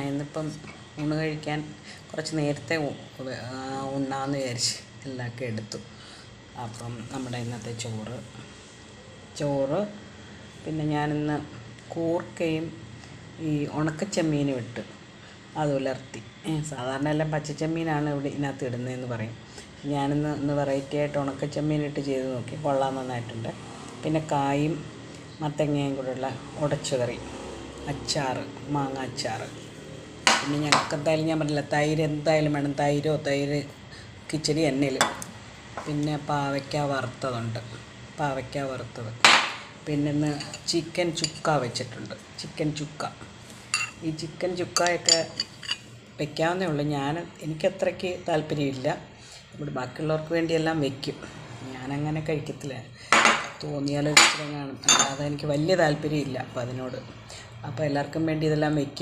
ഇന്നിപ്പം ഊണ് കഴിക്കാൻ കുറച്ച് നേരത്തെ ഉണ്ണാമെന്ന് വിചാരിച്ച് എല്ലാമൊക്കെ എടുത്തു. അപ്പം നമ്മുടെ ഇന്നത്തെ ചോറ് പിന്നെ ഞാനിന്ന് കൂർക്കയും ഈ ഉണക്കച്ചെമ്മീനും ഇട്ട് അത് ഉലർത്തി. സാധാരണ എല്ലാം പച്ചച്ചെമ്മീനാണ് ഇതിനകത്ത് ഇടുന്നതെന്ന് പറയും. ഞാനിന്ന് വെറൈറ്റി ആയിട്ട് ഉണക്കച്ചെമ്മീനിട്ട് ചെയ്ത് നോക്കി, കൊള്ളാൻ നന്നായിട്ടുണ്ട്. പിന്നെ കായും മത്തങ്ങയും കൂടെയുള്ള ഉടച്ചുകറി, അച്ചാറ്, മാങ്ങ അച്ചാറ്. പിന്നെ ഞങ്ങൾക്ക് എന്തായാലും ഞാൻ പറഞ്ഞില്ല, തൈര് എന്തായാലും വേണം. തൈര് കിച്ചടി എണ്ണയിൽ. പിന്നെ പാവയ്ക്ക വറുത്തതുണ്ട്, പിന്നെ ഇന്ന് ചിക്കൻ ചുക്ക വെച്ചിട്ടുണ്ട്. ഈ ചിക്കൻ ചുക്കയൊക്കെ വെക്കാവുന്നേ ഉള്ളൂ. എനിക്കത്രയ്ക്ക് താല്പര്യമില്ല. ഇവിടെ ബാക്കിയുള്ളവർക്ക് വേണ്ടിയെല്ലാം വയ്ക്കും. ഞാനങ്ങനെ കഴിക്കത്തില്ല. തോന്നിയാൽ ഇച്ചിരി കാണും, അല്ലാതെ എനിക്ക് വലിയ താല്പര്യമില്ല അപ്പം അതിനോട്. അപ്പോൾ എല്ലാവർക്കും വേണ്ടി ഇതെല്ലാം വയ്ക്കും.